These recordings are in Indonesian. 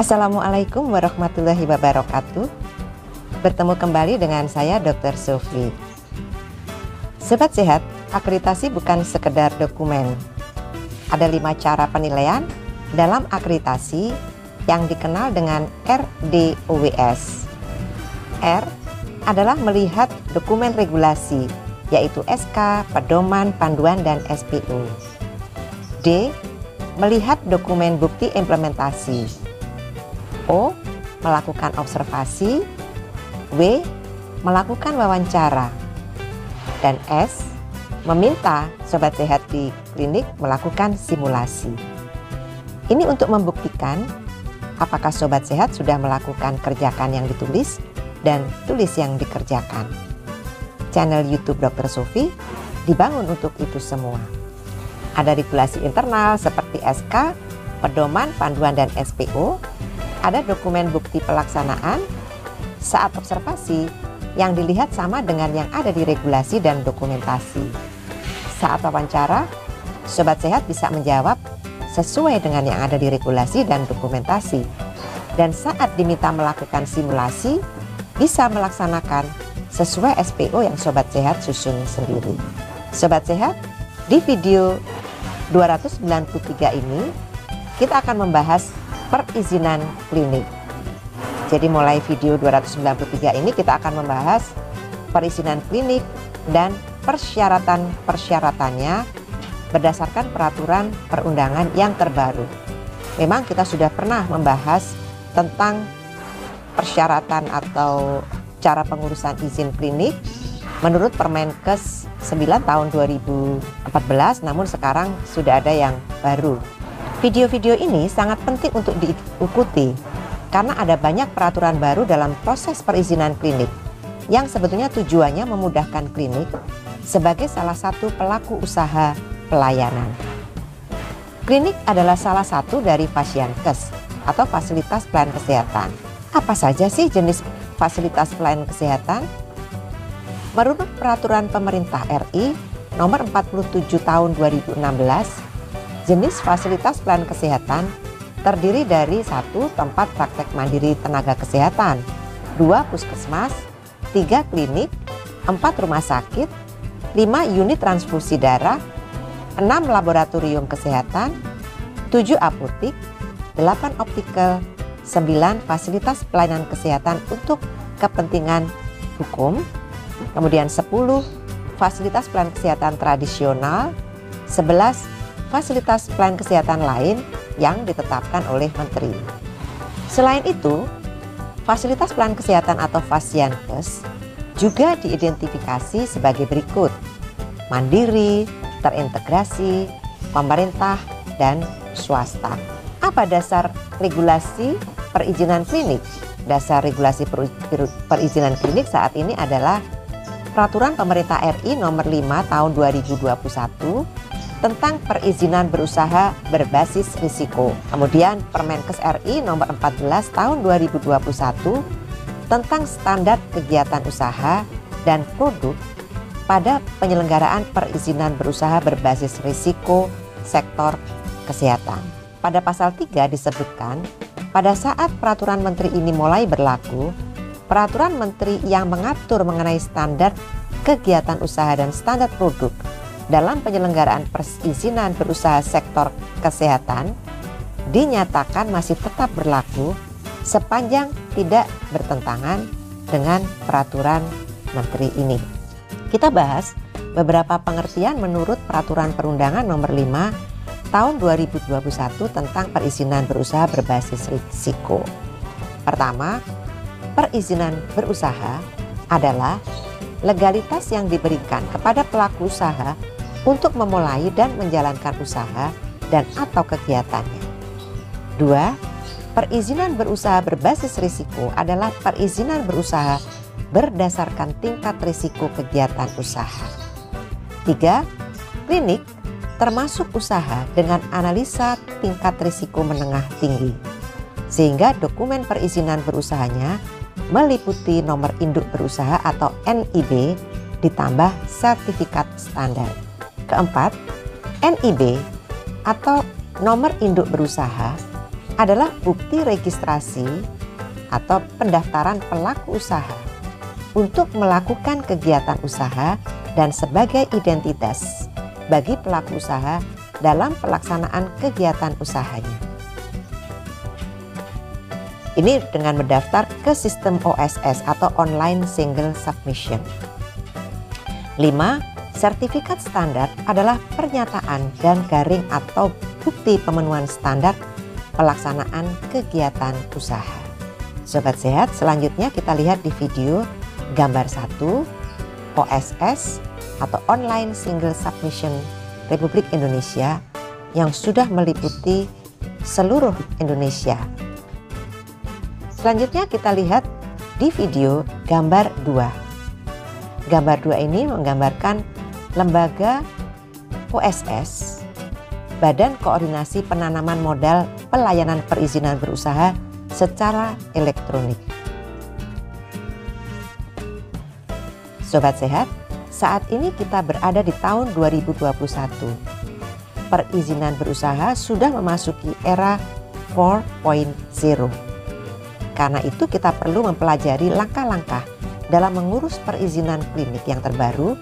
Assalamualaikum warahmatullahi wabarakatuh. Bertemu kembali dengan saya Dr. Sofi. Sobat sehat, akreditasi bukan sekedar dokumen. Ada 5 cara penilaian dalam akreditasi yang dikenal dengan RDOWS. R adalah melihat dokumen regulasi, yaitu SK, pedoman, panduan, dan SPO. D, melihat dokumen bukti implementasi. O, melakukan observasi. W, melakukan wawancara. Dan S, meminta sobat sehat di klinik melakukan simulasi. Ini untuk membuktikan apakah sobat sehat sudah melakukan kerjakan yang ditulis dan tulis yang dikerjakan. Channel YouTube Dr. Sofi dibangun untuk itu semua. Ada regulasi internal seperti SK, pedoman, panduan, dan SPO. Ada dokumen bukti pelaksanaan. Saat observasi, yang dilihat sama dengan yang ada di regulasi dan dokumentasi. Saat wawancara, sobat sehat bisa menjawab sesuai dengan yang ada di regulasi dan dokumentasi. Dan saat diminta melakukan simulasi, bisa melaksanakan sesuai SPO yang sobat sehat susun sendiri. Sobat sehat, di video 293 ini kita akan membahas perizinan klinik. Jadi mulai video 293 ini kita akan membahas perizinan klinik dan persyaratan-persyaratannya berdasarkan peraturan perundangan yang terbaru. Memang kita sudah pernah membahas tentang persyaratan atau cara pengurusan izin klinik menurut Permenkes 9 tahun 2014, namun sekarang sudah ada yang baru. Video-video ini sangat penting untuk diikuti karena ada banyak peraturan baru dalam proses perizinan klinik yang sebetulnya tujuannya memudahkan klinik sebagai salah satu pelaku usaha pelayanan. Klinik adalah salah satu dari Fasyankes atau fasilitas pelayanan kesehatan. Apa saja sih jenis fasilitas pelayanan kesehatan? Menurut peraturan pemerintah RI nomor 47 tahun 2016, jenis fasilitas pelayanan kesehatan terdiri dari 1 tempat praktek mandiri tenaga kesehatan, 2 puskesmas, 3 klinik, 4 rumah sakit, 5 unit transfusi darah, 6 laboratorium kesehatan, 7 apotik, 8 optikel, 9 fasilitas pelayanan kesehatan untuk kepentingan hukum, kemudian 10 fasilitas pelayanan kesehatan tradisional, 11 fasilitas pelayanan kesehatan lain yang ditetapkan oleh Menteri. Selain itu, fasilitas pelayanan kesehatan atau Fasyankes juga diidentifikasi sebagai berikut: mandiri, terintegrasi, pemerintah, dan swasta. Apa dasar regulasi perizinan klinik? Dasar regulasi perizinan klinik saat ini adalah Peraturan Pemerintah RI nomor 5 tahun 2021 tentang perizinan berusaha berbasis risiko. Kemudian Permenkes RI nomor 14 tahun 2021 tentang standar kegiatan usaha dan produk pada penyelenggaraan perizinan berusaha berbasis risiko sektor kesehatan. Pada pasal 3 disebutkan, pada saat peraturan menteri ini mulai berlaku, peraturan menteri yang mengatur mengenai standar kegiatan usaha dan standar produk dalam penyelenggaraan perizinan berusaha sektor kesehatan dinyatakan masih tetap berlaku sepanjang tidak bertentangan dengan peraturan menteri ini. Kita bahas beberapa pengertian menurut peraturan perundangan nomor 5 tahun 2021 tentang perizinan berusaha berbasis risiko. Pertama, perizinan berusaha adalah legalitas yang diberikan kepada pelaku usaha untuk memulai dan menjalankan usaha dan atau kegiatannya. 2. Perizinan berusaha berbasis risiko adalah perizinan berusaha berdasarkan tingkat risiko kegiatan usaha. 3. Klinik termasuk usaha dengan analisa tingkat risiko menengah tinggi, sehingga dokumen perizinan berusahanya meliputi nomor induk berusaha atau NIB ditambah sertifikat standar. Keempat, NIB atau nomor induk berusaha adalah bukti registrasi atau pendaftaran pelaku usaha untuk melakukan kegiatan usaha dan sebagai identitas bagi pelaku usaha dalam pelaksanaan kegiatan usahanya. Ini dengan mendaftar ke sistem OSS atau Online Single Submission. 5. Sertifikat standar adalah pernyataan dan garing atau bukti pemenuhan standar pelaksanaan kegiatan usaha. Sobat Sehat, selanjutnya kita lihat di video gambar 1 OSS atau Online Single Submission Republik Indonesia yang sudah meliputi seluruh Indonesia. Selanjutnya kita lihat di video gambar 2. Gambar 2 ini menggambarkan lembaga OSS, Badan Koordinasi Penanaman Modal Pelayanan Perizinan Berusaha secara elektronik. Sobat Sehat, saat ini kita berada di tahun 2021. Perizinan berusaha sudah memasuki era 4.0. Karena itu kita perlu mempelajari langkah-langkah dalam mengurus perizinan klinik yang terbaru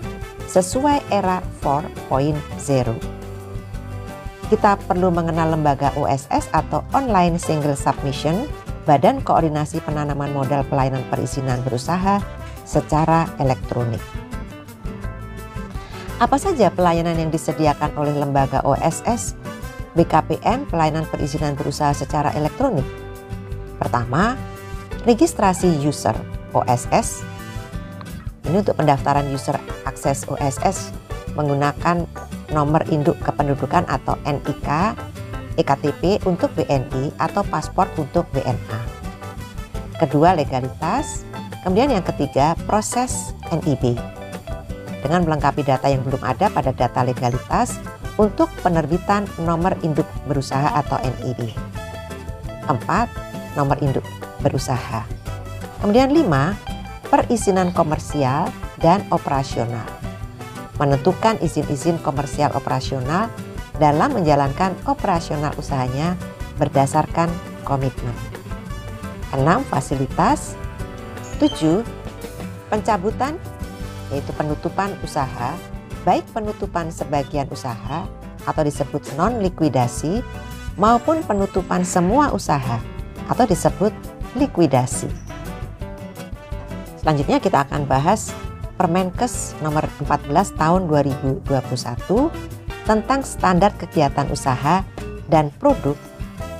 sesuai era 4.0. Kita perlu mengenal lembaga OSS atau Online Single Submission, Badan Koordinasi Penanaman Modal Pelayanan Perizinan Berusaha secara elektronik. Apa saja pelayanan yang disediakan oleh lembaga OSS BKPM Pelayanan Perizinan Berusaha secara elektronik? Pertama, registrasi user OSS. Ini untuk pendaftaran user akses OSS menggunakan nomor induk kependudukan atau NIK, EKTP untuk BNI atau paspor untuk BNA. Kedua, legalitas. Kemudian yang ketiga, proses NIB. Dengan melengkapi data yang belum ada pada data legalitas untuk penerbitan nomor induk berusaha atau NIB. 4. Nomor induk berusaha. Kemudian 5. Perizinan komersial dan operasional. Menentukan izin-izin komersial operasional dalam menjalankan operasional usahanya berdasarkan komitmen. 6. Fasilitas. 7. Pencabutan, yaitu penutupan usaha, baik penutupan sebagian usaha atau disebut non-likuidasi maupun penutupan semua usaha atau disebut likuidasi. Selanjutnya kita akan bahas Permenkes nomor 14 tahun 2021 tentang standar kegiatan usaha dan produk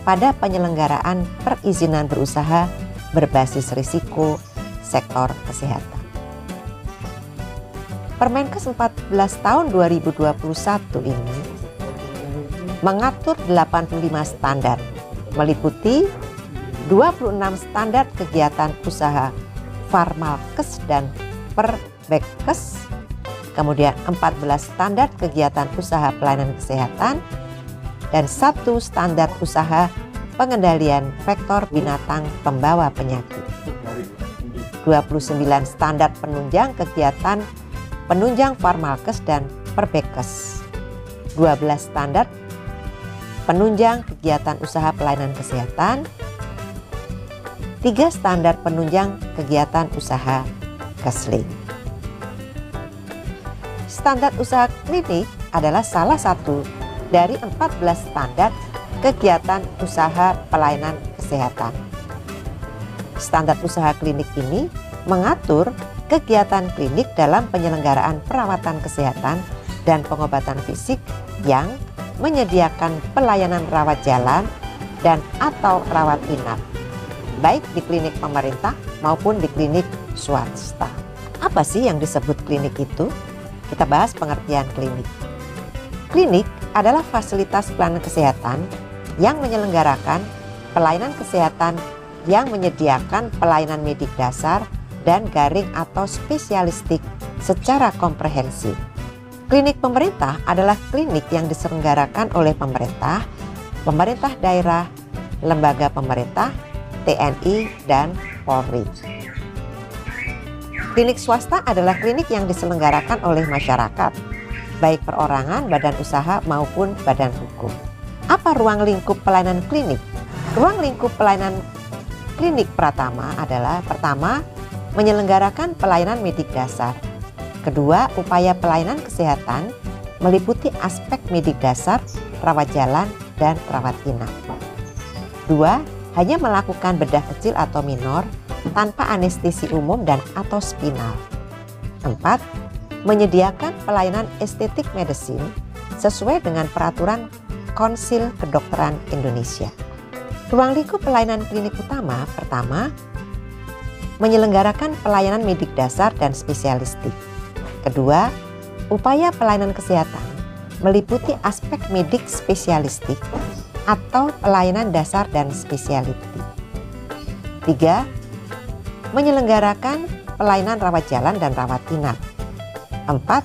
pada penyelenggaraan perizinan berusaha berbasis risiko sektor kesehatan. Permenkes 14 tahun 2021 ini mengatur 85 standar, meliputi 26 standar kegiatan usaha Farmalkes dan Perbekes, kemudian 14 standar kegiatan usaha pelayanan kesehatan, dan 1 standar usaha pengendalian vektor binatang pembawa penyakit. 29 standar penunjang kegiatan penunjang Farmalkes dan Perbekes. 12 standar penunjang kegiatan usaha pelayanan kesehatan. 3 standar penunjang kegiatan usaha Kesling. Standar usaha klinik adalah salah satu dari 14 standar kegiatan usaha pelayanan kesehatan. Standar usaha klinik ini mengatur kegiatan klinik dalam penyelenggaraan perawatan kesehatan dan pengobatan fisik yang menyediakan pelayanan rawat jalan dan atau rawat inap, baik di klinik pemerintah maupun di klinik swasta. Apa sih yang disebut klinik itu? Kita bahas pengertian klinik. Klinik adalah fasilitas pelayanan kesehatan yang menyelenggarakan pelayanan kesehatan yang menyediakan pelayanan medik dasar dan garing atau spesialistik secara komprehensif. Klinik pemerintah adalah klinik yang diselenggarakan oleh pemerintah, pemerintah daerah, lembaga pemerintah, TNI, dan Polri. Klinik swasta adalah klinik yang diselenggarakan oleh masyarakat, baik perorangan, badan usaha, maupun badan hukum. Apa ruang lingkup pelayanan klinik? Ruang lingkup pelayanan klinik Pratama adalah: pertama, menyelenggarakan pelayanan medik dasar. Kedua, upaya pelayanan kesehatan meliputi aspek medik dasar, rawat jalan, dan rawat inap. Dua, hanya melakukan bedah kecil atau minor tanpa anestesi umum dan atau spinal. Empat, menyediakan pelayanan estetik medicine sesuai dengan peraturan Konsil Kedokteran Indonesia. Ruang lingkup pelayanan klinik utama: pertama, menyelenggarakan pelayanan medik dasar dan spesialistik. Kedua, upaya pelayanan kesehatan meliputi aspek medik spesialistik atau pelayanan dasar dan spesialiti. Tiga, menyelenggarakan pelayanan rawat jalan dan rawat inap. Empat,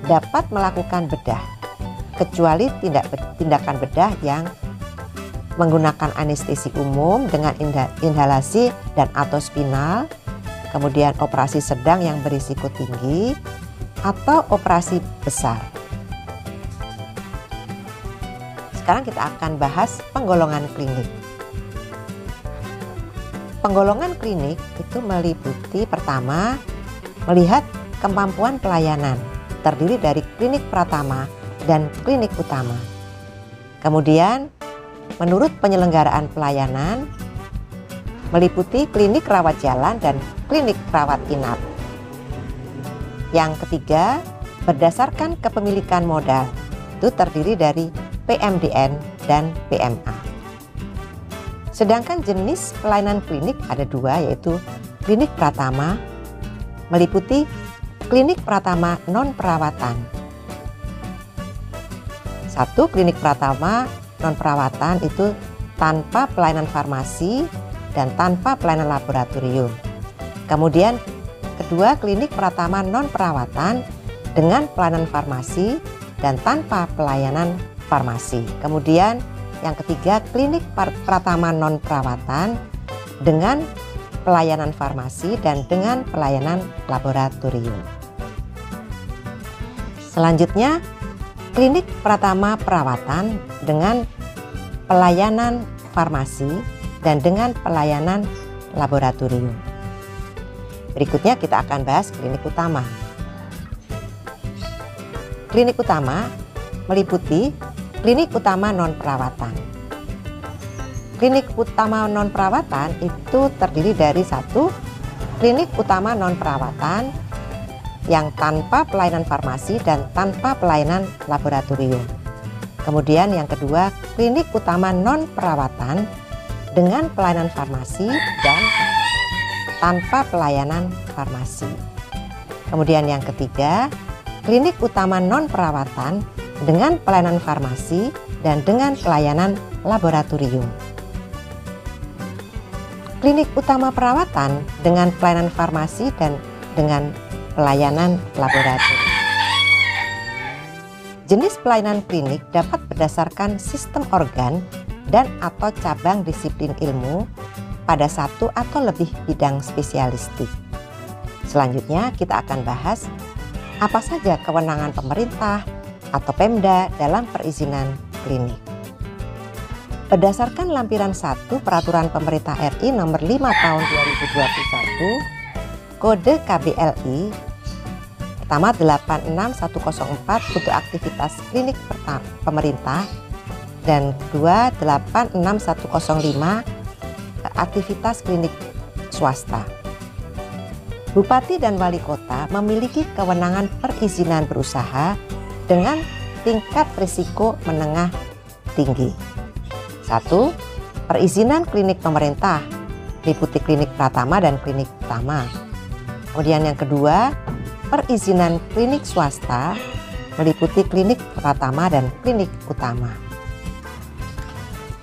dapat melakukan bedah, kecuali tindakan bedah yang menggunakan anestesi umum dengan inhalasi dan atau spinal, kemudian operasi sedang yang berisiko tinggi, atau operasi besar. Sekarang kita akan bahas penggolongan klinik. Penggolongan klinik itu meliputi: pertama, melihat kemampuan pelayanan, terdiri dari klinik Pratama dan klinik utama. Kemudian, menurut penyelenggaraan pelayanan, meliputi klinik rawat jalan dan klinik rawat inap. Yang ketiga, berdasarkan kepemilikan modal, itu terdiri dari PMDN dan PMA. Sedangkan jenis pelayanan klinik ada dua, yaitu klinik Pratama, meliputi klinik Pratama non-perawatan. Satu, klinik Pratama non-perawatan itu tanpa pelayanan farmasi dan tanpa pelayanan laboratorium. Kemudian kedua, klinik Pratama non-perawatan dengan pelayanan farmasi dan tanpa pelayanan farmasi. Kemudian yang ketiga, klinik Pratama non-perawatan dengan pelayanan farmasi dan dengan pelayanan laboratorium. Selanjutnya, klinik Pratama perawatan dengan pelayanan farmasi dan dengan pelayanan laboratorium. Berikutnya kita akan bahas klinik utama. Klinik utama meliputi klinik utama non-perawatan. Klinik utama non-perawatan itu terdiri dari: satu, klinik utama non-perawatan yang tanpa pelayanan farmasi dan tanpa pelayanan laboratorium. Kemudian yang kedua, klinik utama non-perawatan dengan pelayanan farmasi dan tanpa pelayanan farmasi. Kemudian yang ketiga, klinik utama non-perawatan dengan pelayanan farmasi dan dengan pelayanan laboratorium. Klinik utama perawatan dengan pelayanan farmasi dan dengan pelayanan laboratorium. Jenis pelayanan klinik dapat berdasarkan sistem organ dan atau cabang disiplin ilmu pada satu atau lebih bidang spesialistik. Selanjutnya kita akan bahas apa saja kewenangan pemerintah atau Pemda dalam perizinan klinik. Berdasarkan lampiran 1 Peraturan Pemerintah RI Nomor 5 Tahun 2021, Kode KBLI pertama 86104 untuk aktivitas klinik pemerintah dan kedua 86105 aktivitas klinik swasta. Bupati dan wali kota memiliki kewenangan perizinan berusaha dengan tingkat risiko menengah tinggi. 1. Perizinan klinik pemerintah meliputi klinik Pratama dan klinik utama. Kemudian yang kedua, perizinan klinik swasta meliputi klinik Pratama dan klinik utama.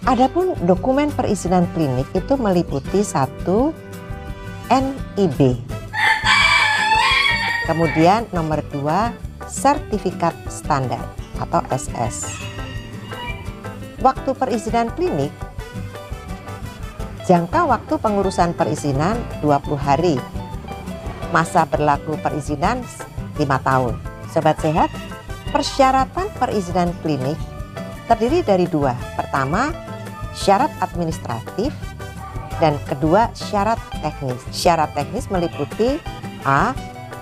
Adapun dokumen perizinan klinik itu meliputi 1. NIB. Kemudian nomor 2, sertifikat standar atau SS. Waktu perizinan klinik, jangka waktu pengurusan perizinan 20 hari. Masa berlaku perizinan 5 tahun. Sobat sehat, persyaratan perizinan klinik terdiri dari 2. Pertama, syarat administratif, dan kedua syarat teknis. Syarat teknis meliputi A.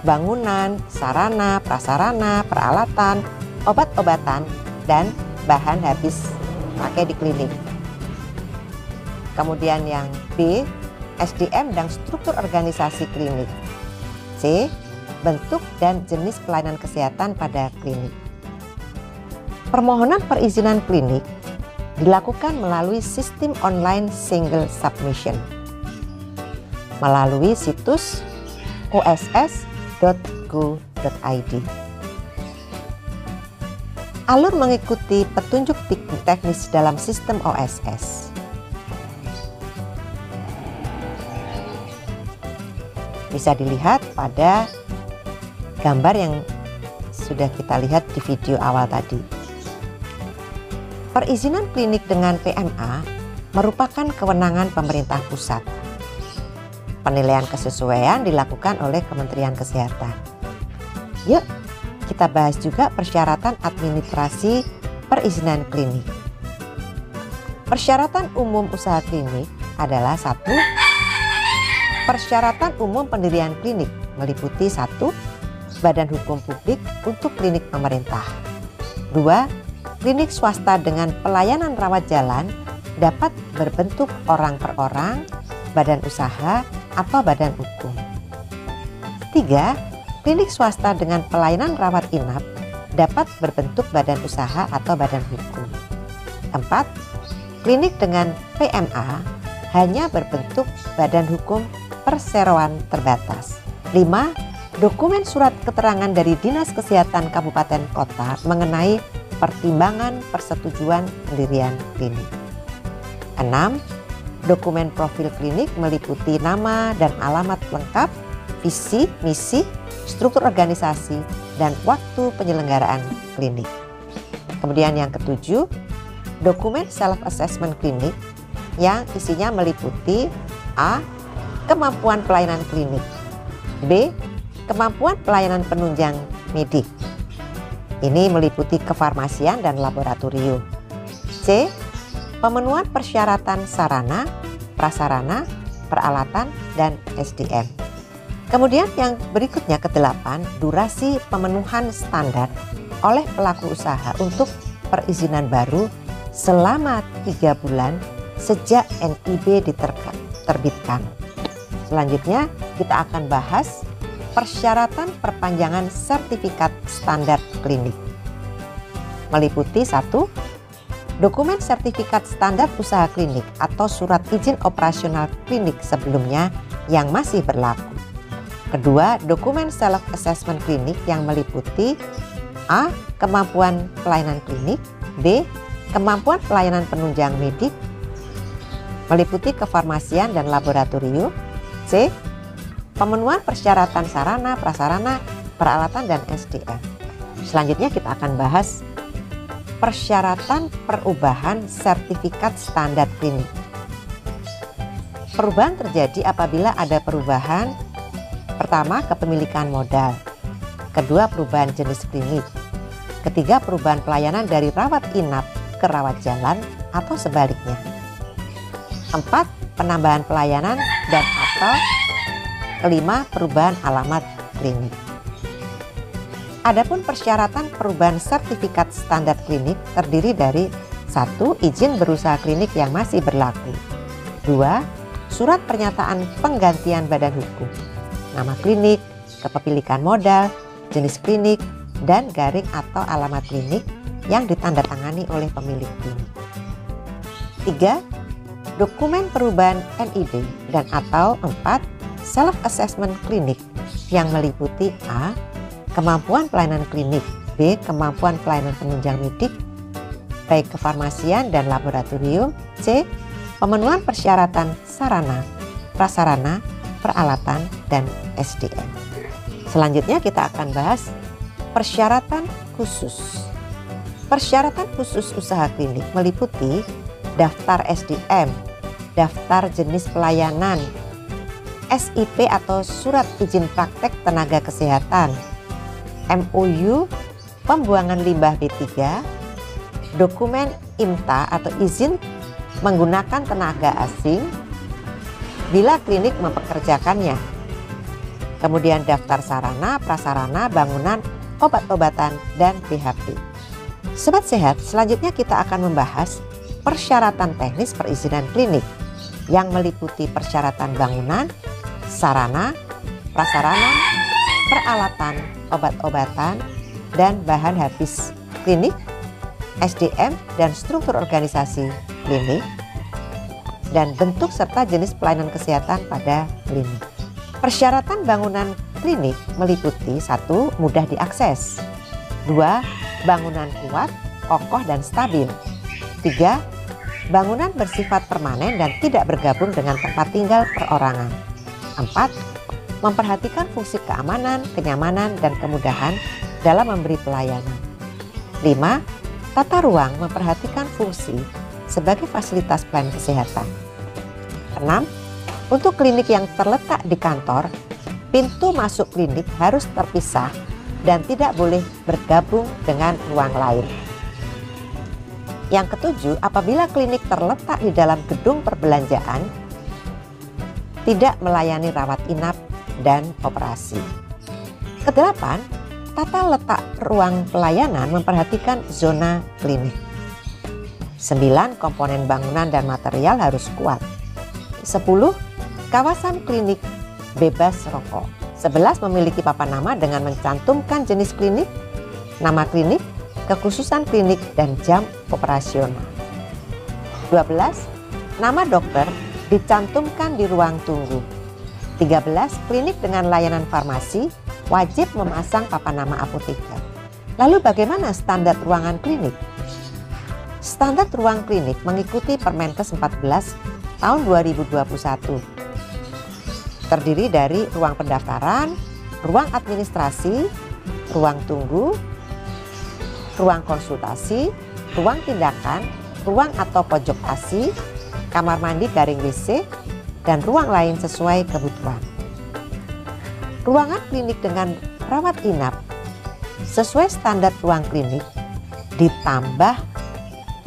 Bangunan, sarana, prasarana, peralatan, obat-obatan, dan bahan habis pakai di klinik. Kemudian yang B. SDM dan struktur organisasi klinik. C. Bentuk dan jenis pelayanan kesehatan pada klinik. Permohonan perizinan klinik dilakukan melalui sistem online single submission melalui situs oss.go.id. Alur mengikuti petunjuk teknis dalam sistem OSS. Bisa dilihat pada gambar yang sudah kita lihat di video awal tadi. Perizinan klinik dengan PMA merupakan kewenangan pemerintah pusat. Penilaian kesesuaian dilakukan oleh Kementerian Kesehatan. Yuk, kita bahas juga persyaratan administrasi perizinan klinik. Persyaratan umum usaha klinik adalah 1. Persyaratan umum pendirian klinik meliputi 1. Badan hukum publik untuk klinik pemerintah. 2. Klinik swasta dengan pelayanan rawat jalan dapat berbentuk orang per orang, badan usaha, atau badan hukum. 3. Klinik swasta dengan pelayanan rawat inap dapat berbentuk badan usaha atau badan hukum. 4. Klinik dengan PMA hanya berbentuk badan hukum perseroan terbatas. 5. Dokumen surat keterangan dari Dinas Kesehatan Kabupaten Kota mengenai pertimbangan persetujuan pendirian klinik. 6. Dokumen profil klinik meliputi nama dan alamat lengkap, visi, misi, struktur organisasi, dan waktu penyelenggaraan klinik. Kemudian yang ke-7, dokumen self-assessment klinik yang isinya meliputi A. Kemampuan pelayanan klinik, B. Kemampuan pelayanan penunjang medik. Ini meliputi kefarmasian dan laboratorium. C. Pemenuhan persyaratan sarana, prasarana, peralatan, dan SDM. Kemudian yang berikutnya ke-8, durasi pemenuhan standar oleh pelaku usaha untuk perizinan baru selama 3 bulan sejak NIB diterbitkan. Selanjutnya kita akan bahas persyaratan perpanjangan sertifikat standar klinik. Meliputi 1. Dokumen sertifikat standar usaha klinik atau surat izin operasional klinik sebelumnya yang masih berlaku. Kedua, dokumen self-assessment klinik yang meliputi A. Kemampuan pelayanan klinik, B. Kemampuan pelayanan penunjang medik, meliputi kefarmasian dan laboratorium, C. Pemenuhan persyaratan sarana, prasarana, peralatan, dan SDM. Selanjutnya kita akan bahas persyaratan perubahan sertifikat standar klinik. Perubahan terjadi apabila ada perubahan, pertama kepemilikan modal, kedua perubahan jenis klinik, ketiga perubahan pelayanan dari rawat inap ke rawat jalan atau sebaliknya, 4. Penambahan pelayanan dan atau kelima, perubahan alamat klinik. Adapun persyaratan perubahan sertifikat standar klinik terdiri dari 1. Izin berusaha klinik yang masih berlaku, 2. Surat pernyataan penggantian badan hukum, nama klinik, kepemilikan modal, jenis klinik, dan garing atau alamat klinik yang ditandatangani oleh pemilik klinik. 3. Dokumen perubahan NIB dan atau 4. Self-assessment klinik yang meliputi A. Kemampuan pelayanan klinik, B. Kemampuan pelayanan penunjang medik, baik kefarmasian dan laboratorium, C. Pemenuhan persyaratan sarana, prasarana, peralatan, dan SDM. Selanjutnya kita akan bahas persyaratan khusus. Persyaratan khusus usaha klinik meliputi daftar SDM, daftar jenis pelayanan, SIP atau Surat Izin Praktek Tenaga Kesehatan, MOU pembuangan limbah B3, dokumen IMTA atau izin menggunakan tenaga asing bila klinik mempekerjakannya. Kemudian daftar sarana, prasarana, bangunan, obat-obatan, dan BHP. Sobat Sehat, selanjutnya kita akan membahas persyaratan teknis perizinan klinik yang meliputi persyaratan bangunan, sarana, prasarana, peralatan, obat-obatan, dan bahan habis klinik, SDM dan struktur organisasi klinik, dan bentuk serta jenis pelayanan kesehatan pada klinik. Persyaratan bangunan klinik meliputi 1. Mudah diakses, 2. Bangunan kuat, kokoh dan stabil, 3. Bangunan bersifat permanen dan tidak bergabung dengan tempat tinggal perorangan, 4. Memperhatikan fungsi keamanan, kenyamanan, dan kemudahan dalam memberi pelayanan, 5. Tata ruang memperhatikan fungsi sebagai fasilitas pelayanan kesehatan. 6. Untuk klinik yang terletak di kantor, pintu masuk klinik harus terpisah dan tidak boleh bergabung dengan ruang lain. Yang ketujuh, apabila klinik terletak di dalam gedung perbelanjaan, tidak melayani rawat inap dan operasi. Kedelapan, tata letak ruang pelayanan memperhatikan zona klinik. 9. Komponen bangunan dan material harus kuat. 10. Kawasan klinik bebas rokok. 11. Memiliki papan nama dengan mencantumkan jenis klinik, nama klinik, kekhususan klinik, dan jam operasional. 12. Nama dokter dicantumkan di ruang tunggu. 13. Klinik dengan layanan farmasi wajib memasang papan nama apoteker. Lalu bagaimana standar ruangan klinik? Standar ruang klinik mengikuti Permenkes 14 tahun 2021. Terdiri dari ruang pendaftaran, ruang administrasi, ruang tunggu, ruang konsultasi, ruang tindakan, ruang atau pojok ASI, kamar mandi garing WC, dan ruang lain sesuai kebutuhan. Ruangan klinik dengan rawat inap sesuai standar ruang klinik ditambah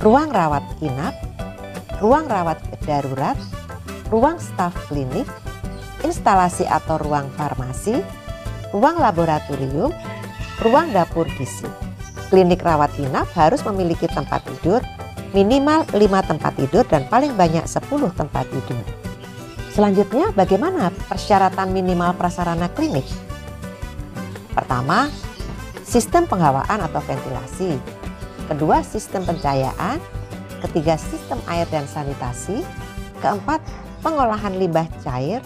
ruang rawat inap, ruang rawat darurat, ruang staf klinik, instalasi atau ruang farmasi, ruang laboratorium, ruang dapur gizi. Klinik rawat inap harus memiliki tempat tidur minimal 5 tempat tidur dan paling banyak 10 tempat tidur. Selanjutnya, bagaimana persyaratan minimal prasarana klinik? Pertama, sistem penghawaan atau ventilasi. Kedua, sistem pencahayaan. Ketiga, sistem air dan sanitasi. Keempat, pengolahan limbah cair.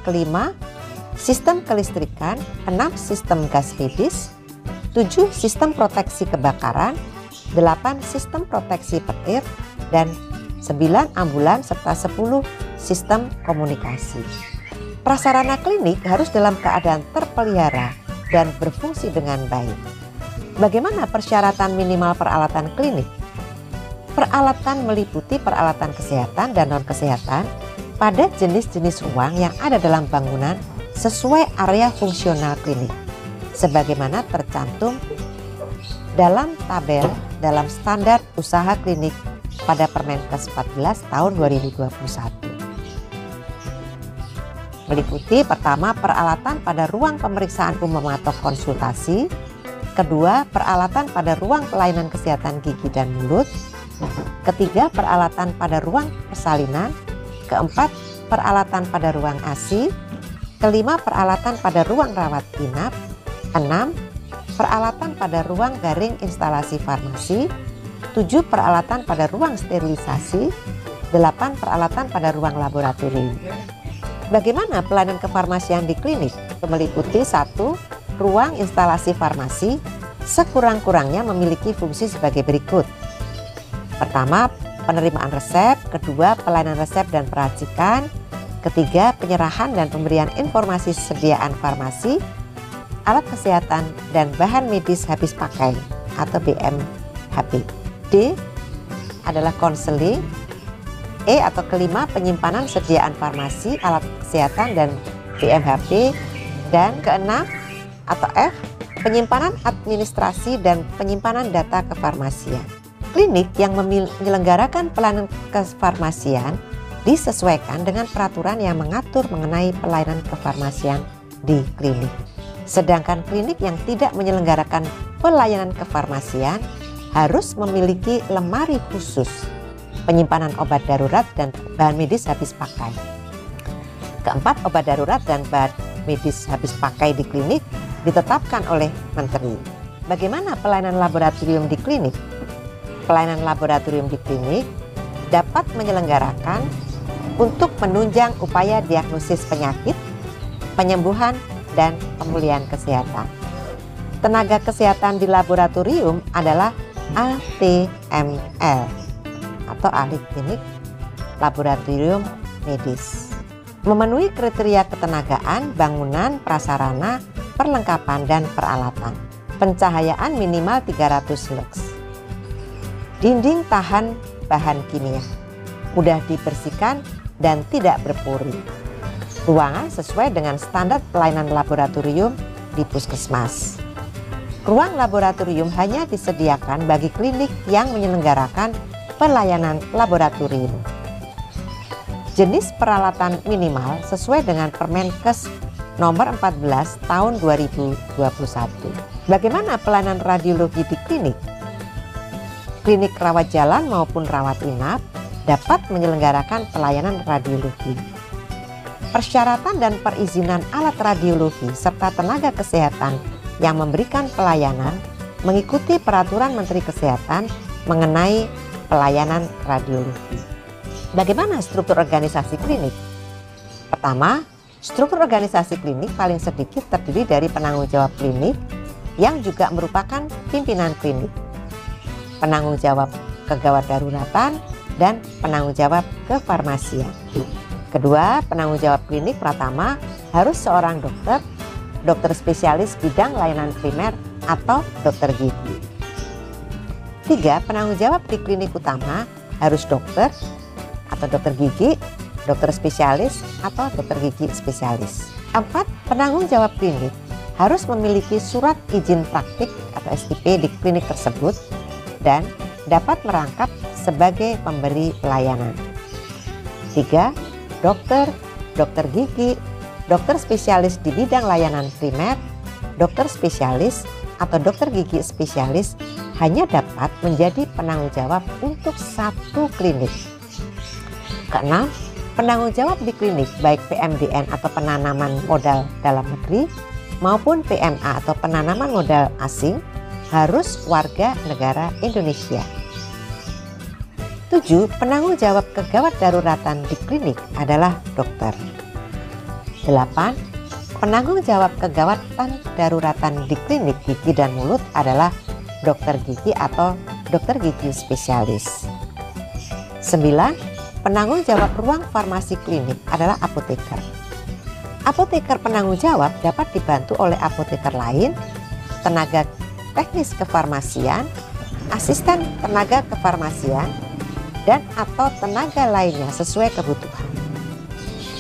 Kelima, sistem kelistrikan. 6, sistem gas medis. 7, sistem proteksi kebakaran. 8, sistem proteksi petir. Dan 9, ambulans serta 10, sistem komunikasi. Prasarana klinik harus dalam keadaan terpelihara dan berfungsi dengan baik. Bagaimana persyaratan minimal peralatan klinik? Peralatan meliputi peralatan kesehatan dan non-kesehatan pada jenis-jenis ruang yang ada dalam bangunan sesuai area fungsional klinik, sebagaimana tercantum dalam tabel dalam standar usaha klinik pada Permenkes 14 tahun 2021. Meliputi pertama, peralatan pada ruang pemeriksaan umum atau konsultasi. Kedua, peralatan pada ruang pelayanan kesehatan gigi dan mulut. Ketiga, peralatan pada ruang persalinan. Keempat, peralatan pada ruang ASI. Kelima, peralatan pada ruang rawat inap. 6, peralatan pada ruang garing instalasi farmasi. 7, peralatan pada ruang sterilisasi. 8, peralatan pada ruang laboratorium. Bagaimana pelayanan kefarmasian di klinik? Meliputi 1, ruang instalasi farmasi sekurang-kurangnya memiliki fungsi sebagai berikut. Pertama, penerimaan resep. Kedua, pelayanan resep dan peracikan. Ketiga, penyerahan dan pemberian informasi sediaan farmasi, alat kesehatan, dan bahan medis habis pakai atau BMHP. D adalah konseling. E atau kelima, penyimpanan sediaan farmasi, alat kesehatan, dan BMHP. Dan keenam atau F, penyimpanan administrasi dan penyimpanan data kefarmasian. Klinik yang menyelenggarakan pelayanan kefarmasian disesuaikan dengan peraturan yang mengatur mengenai pelayanan kefarmasian di klinik. Sedangkan klinik yang tidak menyelenggarakan pelayanan kefarmasian harus memiliki lemari khusus penyimpanan obat darurat dan bahan medis habis pakai. Keempat, obat darurat dan bahan medis habis pakai di klinik ditetapkan oleh Menteri. Bagaimana pelayanan laboratorium di klinik? Pelayanan laboratorium di klinik dapat menyelenggarakan untuk menunjang upaya diagnosis penyakit, penyembuhan, dan pemulihan kesehatan. Tenaga kesehatan di laboratorium adalah ATML atau ahli klinik laboratorium medis. Memenuhi kriteria ketenagaan, bangunan, prasarana, perlengkapan, dan peralatan. Pencahayaan minimal 300 lux. Dinding tahan bahan kimia, mudah dibersihkan dan tidak berpori. Ruangan sesuai dengan standar pelayanan laboratorium di puskesmas. Ruang laboratorium hanya disediakan bagi klinik yang menyelenggarakan pelayanan laboratorium. Jenis peralatan minimal sesuai dengan Permenkes nomor 14 tahun 2021. Bagaimana pelayanan radiologi di klinik? Klinik rawat jalan maupun rawat inap dapat menyelenggarakan pelayanan radiologi. Persyaratan dan perizinan alat radiologi serta tenaga kesehatan yang memberikan pelayanan mengikuti peraturan Menteri Kesehatan mengenai pelayanan radiologi. Bagaimana struktur organisasi klinik? Pertama, struktur organisasi klinik paling sedikit terdiri dari penanggung jawab klinik yang juga merupakan pimpinan klinik, penanggung jawab kegawat daruratan, dan penanggung jawab kefarmasian. Kedua, penanggung jawab klinik pertama harus seorang dokter spesialis bidang layanan primer atau dokter gigi. Tiga, penanggung jawab di klinik utama harus dokter atau dokter gigi, dokter spesialis atau dokter gigi spesialis. Empat, penanggung jawab klinik harus memiliki surat izin praktik atau SIP di klinik tersebut dan dapat merangkap sebagai pemberi pelayanan. 3. Dokter gigi, dokter spesialis di bidang layanan primer, dokter spesialis atau dokter gigi spesialis hanya dapat menjadi penanggung jawab untuk satu klinik. Keenam, penanggung jawab di klinik baik PMDN atau penanaman modal dalam negeri maupun PMA atau penanaman modal asing harus warga negara Indonesia. 7. Penanggung jawab kegawat daruratan di klinik adalah dokter. 8. Penanggung jawab kegawatan daruratan di klinik gigi dan mulut adalah dokter gigi atau dokter gigi spesialis. 9. Penanggung jawab ruang farmasi klinik adalah apoteker. Apoteker penanggung jawab dapat dibantu oleh apoteker lain, tenaga teknis kefarmasian, asisten tenaga kefarmasian, dan atau tenaga lainnya sesuai kebutuhan.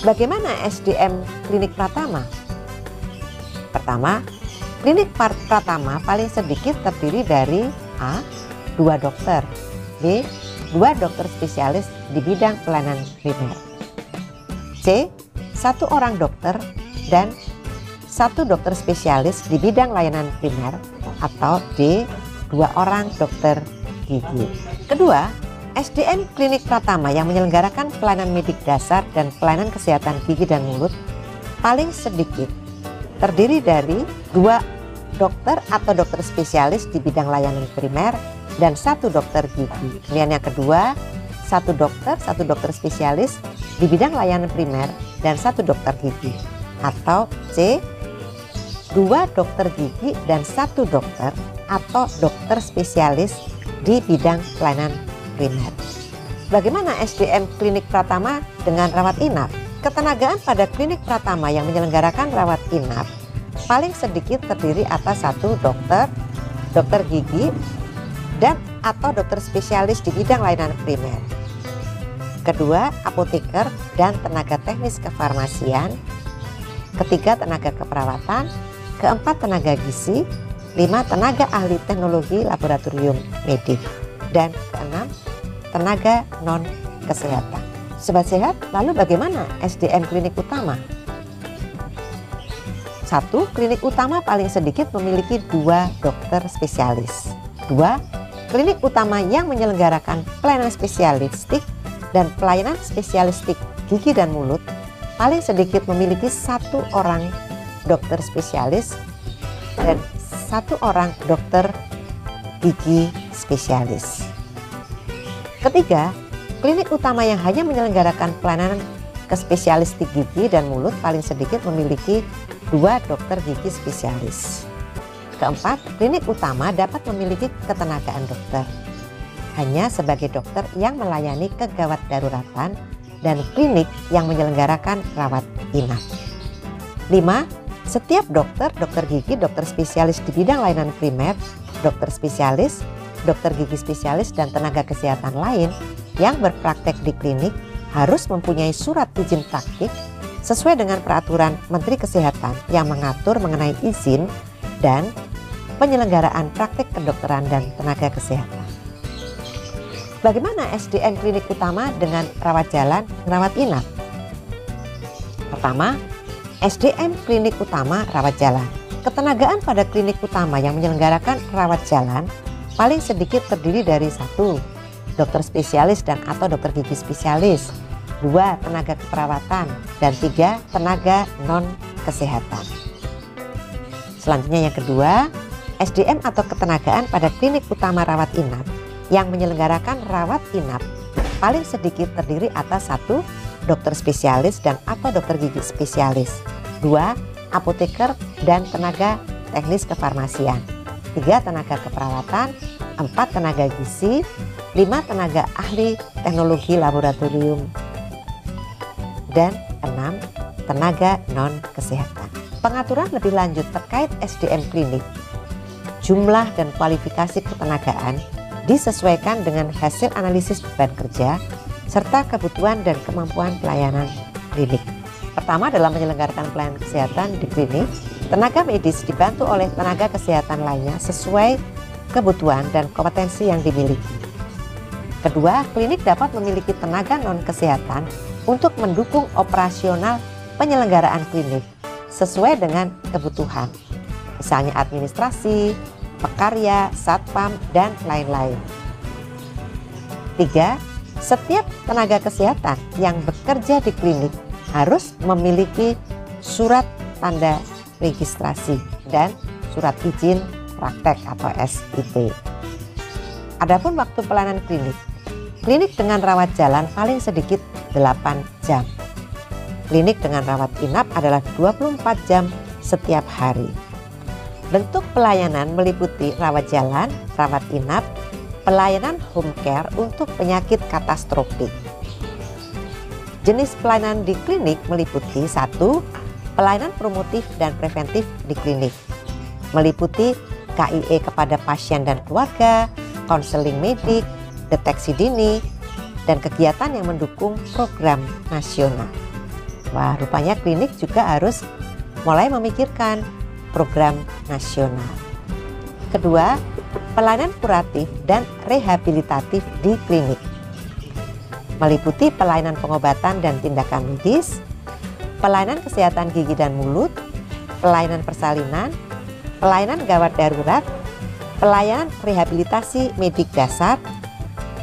Bagaimana SDM klinik Pratama? Pertama, klinik Pratama paling sedikit terdiri dari A. 2 dokter, B. 2 dokter spesialis di bidang pelayanan primer, C. 1 orang dokter dan 1 dokter spesialis di bidang layanan primer, atau D. 2 orang dokter gigi. Kedua, SDM klinik Pratama yang menyelenggarakan pelayanan medik dasar dan pelayanan kesehatan gigi dan mulut paling sedikit terdiri dari 2 dokter atau dokter spesialis di bidang layanan primer dan 1 dokter gigi. Kemudian yang kedua, 1 dokter spesialis di bidang layanan primer dan 1 dokter gigi, atau C. 2 dokter gigi dan 1 dokter atau dokter spesialis di bidang pelayanan primer. Bagaimana SDM klinik Pratama dengan rawat inap? Ketenagaan pada klinik Pratama yang menyelenggarakan rawat inap paling sedikit terdiri atas 1 dokter gigi, dan atau dokter spesialis di bidang layanan primer. Kedua, apoteker dan tenaga teknis kefarmasian. Ketiga, tenaga keperawatan. Keempat, tenaga gizi. 5, tenaga ahli teknologi laboratorium medik. Dan keenam, tenaga non-kesehatan. Sobat Sehat, lalu bagaimana SDM klinik utama? 1. Klinik utama paling sedikit memiliki 2 dokter spesialis. 2. Klinik utama yang menyelenggarakan pelayanan spesialistik dan pelayanan spesialistik gigi dan mulut paling sedikit memiliki 1 orang dokter spesialis dan 1 orang dokter gigi spesialis. Ketiga, klinik utama yang hanya menyelenggarakan pelayanan spesialistik gigi dan mulut paling sedikit memiliki 2 dokter gigi spesialis. Keempat, klinik utama dapat memiliki ketenagaan dokter hanya sebagai dokter yang melayani kegawat daruratan dan klinik yang menyelenggarakan rawat inap. 5. Setiap dokter gigi, dokter spesialis di bidang layanan primer, dokter spesialis, dokter gigi spesialis, dan tenaga kesehatan lain yang berpraktek di klinik harus mempunyai surat izin praktik sesuai dengan peraturan Menteri Kesehatan yang mengatur mengenai izin dan penyelenggaraan praktek kedokteran dan tenaga kesehatan. Bagaimana SDM klinik utama dengan rawat jalan, rawat inap? Pertama, SDM klinik utama rawat jalan. Ketenagaan pada klinik utama yang menyelenggarakan rawat jalan paling sedikit terdiri dari 1. Dokter spesialis dan atau dokter gigi spesialis, 2. Tenaga keperawatan, dan 3. Tenaga non-kesehatan. Selanjutnya yang kedua, SDM atau ketenagaan pada klinik utama rawat inap yang menyelenggarakan rawat inap paling sedikit terdiri atas 1. Dokter spesialis dan atau dokter gigi spesialis, 2. Apoteker dan tenaga teknis kefarmasian, 3. Tenaga keperawatan, 4. Tenaga gizi, 5. Tenaga ahli teknologi laboratorium, dan 6. Tenaga non-kesehatan. Pengaturan lebih lanjut terkait SDM klinik, jumlah dan kualifikasi ketenagaan disesuaikan dengan hasil analisis beban kerja serta kebutuhan dan kemampuan pelayanan klinik. Pertama, dalam menyelenggarakan pelayanan kesehatan di klinik, tenaga medis dibantu oleh tenaga kesehatan lainnya sesuai kebutuhan dan kompetensi yang dimiliki. Kedua, klinik dapat memiliki tenaga non-kesehatan untuk mendukung operasional penyelenggaraan klinik sesuai dengan kebutuhan, misalnya administrasi, pekarya, satpam, dan lain-lain. 3. Setiap tenaga kesehatan yang bekerja di klinik harus memiliki surat tanda registrasi dan surat izin praktek atau SIP. Adapun waktu pelayanan klinik, klinik dengan rawat jalan paling sedikit 8 jam. Klinik dengan rawat inap adalah 24 jam setiap hari. Bentuk pelayanan meliputi rawat jalan, rawat inap, pelayanan home care untuk penyakit katastropik. Jenis pelayanan di klinik meliputi 1. Pelayanan promotif dan preventif di klinik, meliputi KIE kepada pasien dan keluarga, konseling medik, deteksi dini, dan kegiatan yang mendukung program nasional. Wah, rupanya klinik juga harus mulai memikirkan program nasional. Kedua, pelayanan kuratif dan rehabilitatif di klinik, meliputi pelayanan pengobatan dan tindakan medis, pelayanan kesehatan gigi dan mulut, pelayanan persalinan, pelayanan gawat darurat, pelayanan rehabilitasi medik dasar,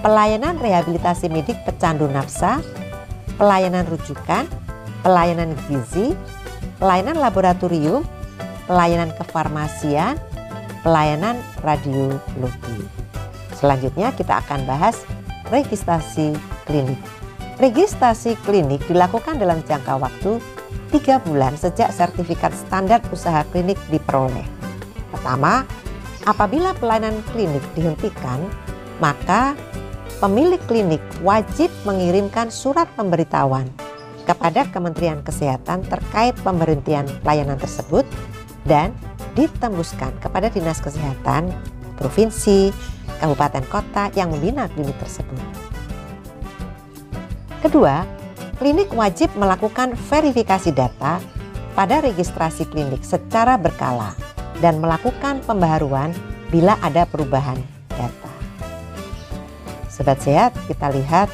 pelayanan rehabilitasi medik pecandu nafsa, pelayanan rujukan, pelayanan gizi, pelayanan laboratorium, pelayanan kefarmasian, pelayanan radiologi. Selanjutnya kita akan bahas registrasi klinik. Registrasi klinik dilakukan dalam jangka waktu 3 bulan sejak sertifikat standar usaha klinik diperoleh. Pertama, apabila pelayanan klinik dihentikan, maka pemilik klinik wajib mengirimkan surat pemberitahuan kepada Kementerian Kesehatan terkait pemberhentian pelayanan tersebut dan ditembuskan kepada Dinas Kesehatan Provinsi, Kabupaten Kota yang membina klinik tersebut. Kedua, klinik wajib melakukan verifikasi data pada registrasi klinik secara berkala dan melakukan pembaharuan bila ada perubahan data. Sobat Sehat, kita lihat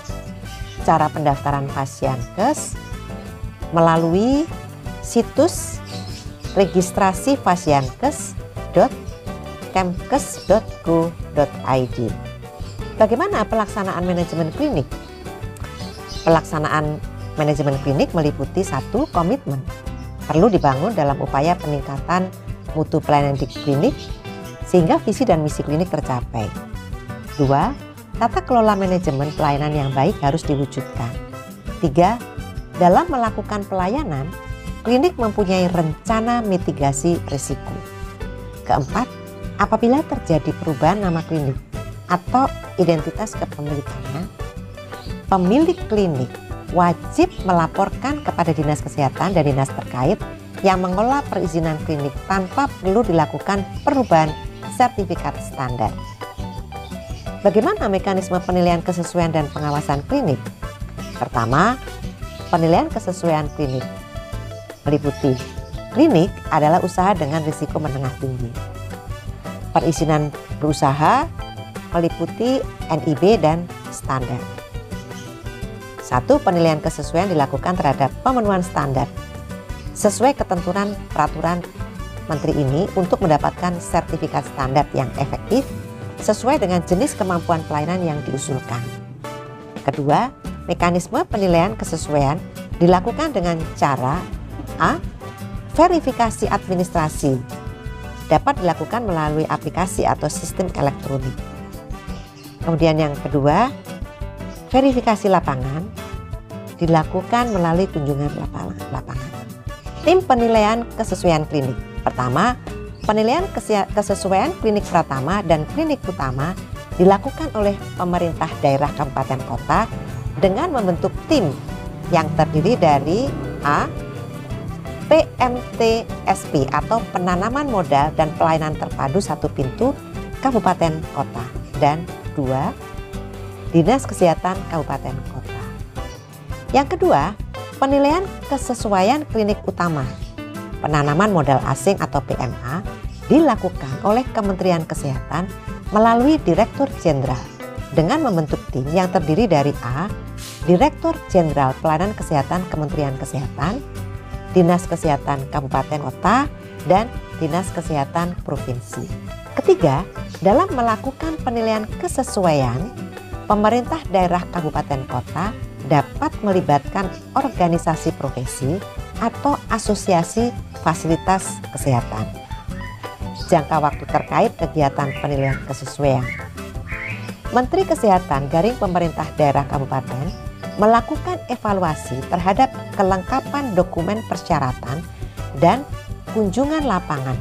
cara pendaftaran Fasiankes melalui situs registrasi fasiankes.kemkes.go.id. Bagaimana pelaksanaan manajemen klinik? Pelaksanaan manajemen klinik meliputi 1. Komitmen. Perlu dibangun dalam upaya peningkatan mutu pelayanan di klinik sehingga visi dan misi klinik tercapai. 2. Tata kelola manajemen pelayanan yang baik harus diwujudkan. 3. Dalam melakukan pelayanan, klinik mempunyai rencana mitigasi risiko. 4. Apabila terjadi perubahan nama klinik atau identitas kepemilikannya, pemilik klinik wajib melaporkan kepada Dinas Kesehatan dan dinas terkait yang mengelola perizinan klinik tanpa perlu dilakukan perubahan sertifikat standar. Bagaimana mekanisme penilaian kesesuaian dan pengawasan klinik? Pertama, penilaian kesesuaian klinik meliputi klinik adalah usaha dengan risiko menengah tinggi. Perizinan berusaha meliputi NIB dan standar. 1. Penilaian kesesuaian dilakukan terhadap pemenuhan standar sesuai ketentuan peraturan Menteri ini untuk mendapatkan sertifikat standar yang efektif sesuai dengan jenis kemampuan pelayanan yang diusulkan. Kedua, mekanisme penilaian kesesuaian dilakukan dengan cara A. Verifikasi administrasi dapat dilakukan melalui aplikasi atau sistem elektronik. Kemudian yang kedua, verifikasi lapangan dilakukan melalui kunjungan lapangan. Tim penilaian kesesuaian klinik. Pertama, penilaian kesesuaian klinik pratama dan klinik utama dilakukan oleh pemerintah daerah kabupaten kota dengan membentuk tim yang terdiri dari A. PMTSP atau penanaman modal dan pelayanan terpadu satu pintu kabupaten kota, dan 2. Dinas Kesehatan Kabupaten Kota. Yang kedua, penilaian kesesuaian klinik utama penanaman modal asing atau PMA dilakukan oleh Kementerian Kesehatan melalui Direktur Jenderal dengan membentuk tim yang terdiri dari A. Direktur Jenderal Pelayanan Kesehatan Kementerian Kesehatan, Dinas Kesehatan Kabupaten Kota, dan Dinas Kesehatan Provinsi. Ketiga, dalam melakukan penilaian kesesuaian, pemerintah daerah kabupaten kota dapat melibatkan organisasi profesi atau asosiasi fasilitas kesehatan. Jangka waktu terkait kegiatan penilaian kesesuaian. Menteri Kesehatan garing pemerintah daerah kabupaten melakukan evaluasi terhadap kelengkapan dokumen persyaratan dan kunjungan lapangan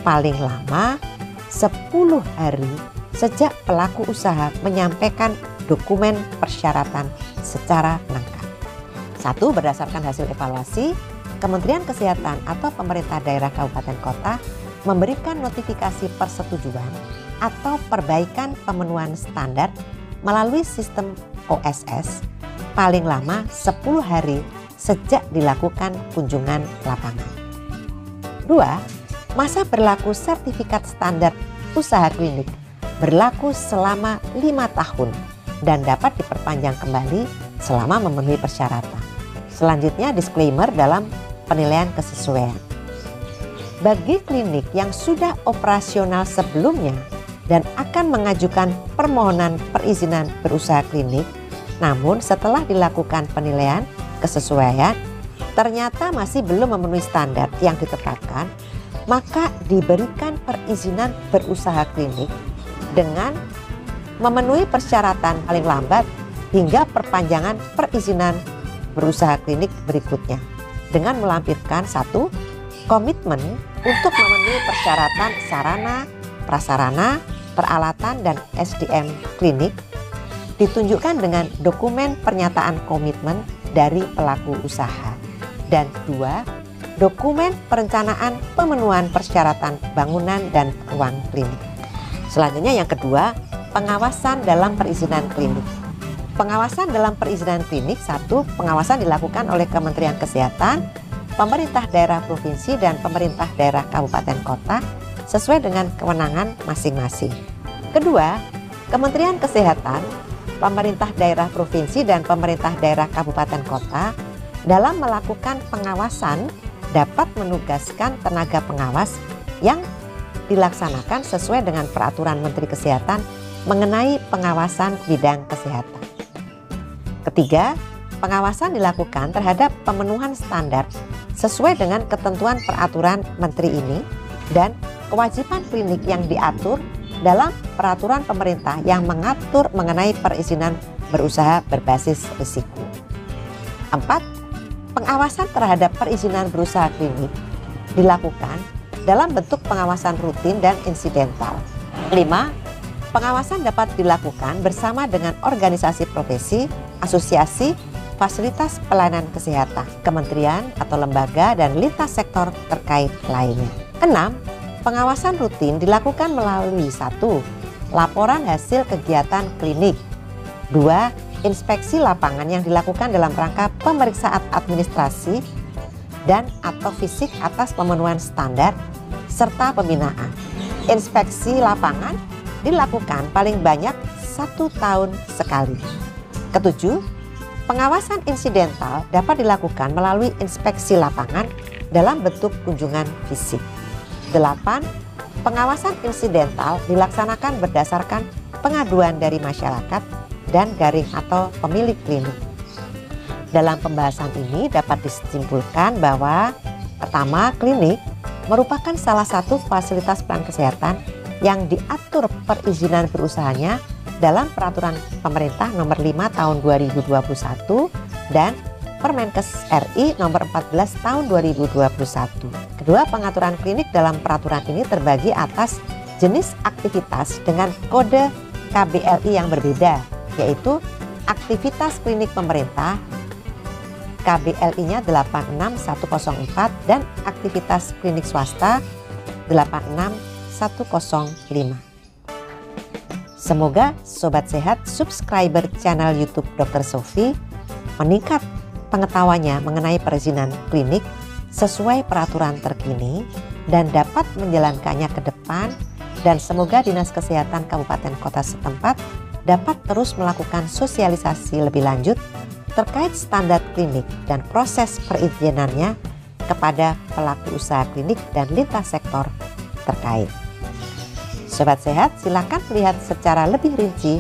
paling lama 10 hari sejak pelaku usaha menyampaikan dokumen persyaratan secara lengkap. 1. Berdasarkan hasil evaluasi, Kementerian Kesehatan atau pemerintah daerah kabupaten kota memberikan notifikasi persetujuan atau perbaikan pemenuhan standar melalui sistem OSS paling lama 10 hari sejak dilakukan kunjungan lapangan. 2. Masa berlaku sertifikat standar usaha klinik berlaku selama 5 tahun dan dapat diperpanjang kembali selama memenuhi persyaratan. Selanjutnya, disclaimer dalam penilaian kesesuaian. Bagi klinik yang sudah operasional sebelumnya dan akan mengajukan permohonan perizinan berusaha klinik, namun setelah dilakukan penilaian kesesuaian ternyata masih belum memenuhi standar yang ditetapkan, maka diberikan perizinan berusaha klinik dengan memenuhi persyaratan paling lambat hingga perpanjangan perizinan berusaha klinik berikutnya dengan melampirkan 1. Komitmen untuk memenuhi persyaratan sarana, prasarana, peralatan, dan SDM klinik ditunjukkan dengan dokumen pernyataan komitmen dari pelaku usaha. Dan 2. Dokumen perencanaan pemenuhan persyaratan bangunan dan ruang klinik. Selanjutnya yang kedua, pengawasan dalam perizinan klinik. Pengawasan dalam perizinan klinik. 1. Pengawasan dilakukan oleh Kementerian Kesehatan, pemerintah daerah provinsi, dan pemerintah daerah kabupaten kota sesuai dengan kewenangan masing-masing. Kedua, Kementerian Kesehatan pemerintah daerah provinsi dan pemerintah daerah kabupaten kota dalam melakukan pengawasan dapat menugaskan tenaga pengawas yang dilaksanakan sesuai dengan peraturan Menteri Kesehatan mengenai pengawasan bidang kesehatan. Ketiga, pengawasan dilakukan terhadap pemenuhan standar sesuai dengan ketentuan peraturan Menteri ini dan kewajiban klinik yang diatur dalam peraturan pemerintah yang mengatur mengenai perizinan berusaha berbasis risiko. 4. Pengawasan terhadap perizinan berusaha klinik dilakukan dalam bentuk pengawasan rutin dan insidental. 5. Pengawasan dapat dilakukan bersama dengan organisasi profesi, asosiasi, fasilitas pelayanan kesehatan, kementerian atau lembaga, dan lintas sektor terkait lainnya. 6. Pengawasan rutin dilakukan melalui 1. Laporan hasil kegiatan klinik. 2. Inspeksi lapangan yang dilakukan dalam rangka pemeriksaan administrasi dan atau fisik atas pemenuhan standar serta pembinaan. Inspeksi lapangan dilakukan paling banyak 1 tahun sekali. Ketujuh, pengawasan insidental dapat dilakukan melalui inspeksi lapangan dalam bentuk kunjungan fisik. 8. Pengawasan insidental dilaksanakan berdasarkan pengaduan dari masyarakat dan garing atau pemilik klinik. Dalam pembahasan ini dapat disimpulkan bahwa pertama, klinik merupakan salah satu fasilitas pelayanan kesehatan yang diatur perizinan berusahanya dalam peraturan pemerintah nomor 5 tahun 2021 dan Permenkes RI nomor 14 tahun 2021. Kedua, pengaturan klinik dalam peraturan ini terbagi atas jenis aktivitas dengan kode KBLI yang berbeda, yaitu aktivitas klinik pemerintah KBLI-nya 86104 dan aktivitas klinik swasta 86105. Semoga Sobat Sehat subscriber channel YouTube Dr. Sofi meningkat pengetahuannya mengenai perizinan klinik sesuai peraturan terkini dan dapat menjalankannya ke depan, dan semoga Dinas Kesehatan Kabupaten Kota setempat dapat terus melakukan sosialisasi lebih lanjut terkait standar klinik dan proses perizinannya kepada pelaku usaha klinik dan lintas sektor terkait. Sobat Sehat, silakan melihat secara lebih rinci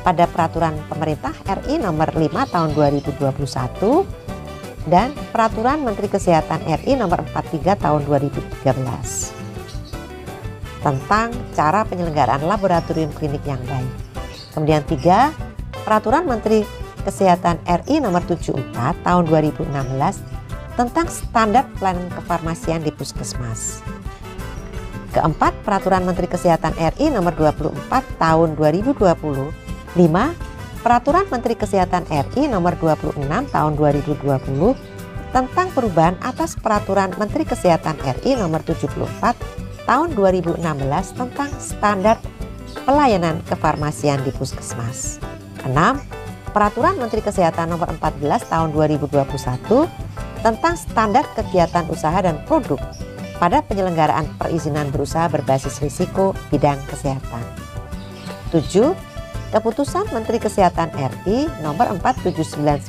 pada peraturan pemerintah RI nomor 5 tahun 2021 dan peraturan Menteri Kesehatan RI nomor 43 tahun 2013 tentang cara penyelenggaraan laboratorium klinik yang baik. Kemudian 3, peraturan Menteri Kesehatan RI nomor 74 tahun 2016 tentang standar pelayanan kefarmasian di puskesmas. Keempat, peraturan Menteri Kesehatan RI nomor 24 tahun 2020. 5, peraturan Menteri Kesehatan RI nomor 26 tahun 2020 tentang perubahan atas peraturan Menteri Kesehatan RI nomor 74 tahun 2016 tentang standar pelayanan kefarmasian di puskesmas. 6. Peraturan Menteri Kesehatan nomor 14 tahun 2021 tentang standar kegiatan usaha dan produk pada penyelenggaraan perizinan berusaha berbasis risiko bidang kesehatan. 7. Keputusan Menteri Kesehatan RI nomor 4799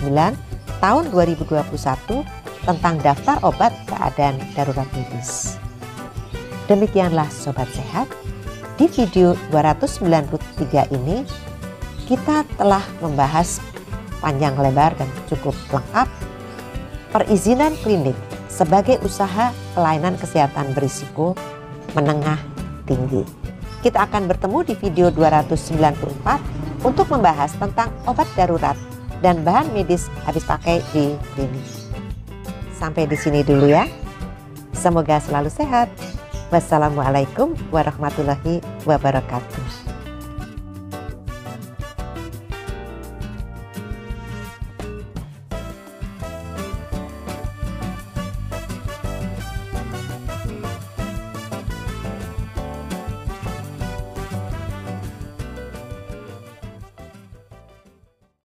tahun 2021 tentang daftar obat keadaan darurat medis. Demikianlah Sobat Sehat. Di video 293 ini kita telah membahas panjang lebar dan cukup lengkap perizinan klinik sebagai usaha pelayanan kesehatan berisiko menengah tinggi. Kita akan bertemu di video 294 untuk membahas tentang obat darurat dan bahan medis habis pakai di klinik. Sampai di sini dulu ya. Semoga selalu sehat. Wassalamualaikum warahmatullahi wabarakatuh.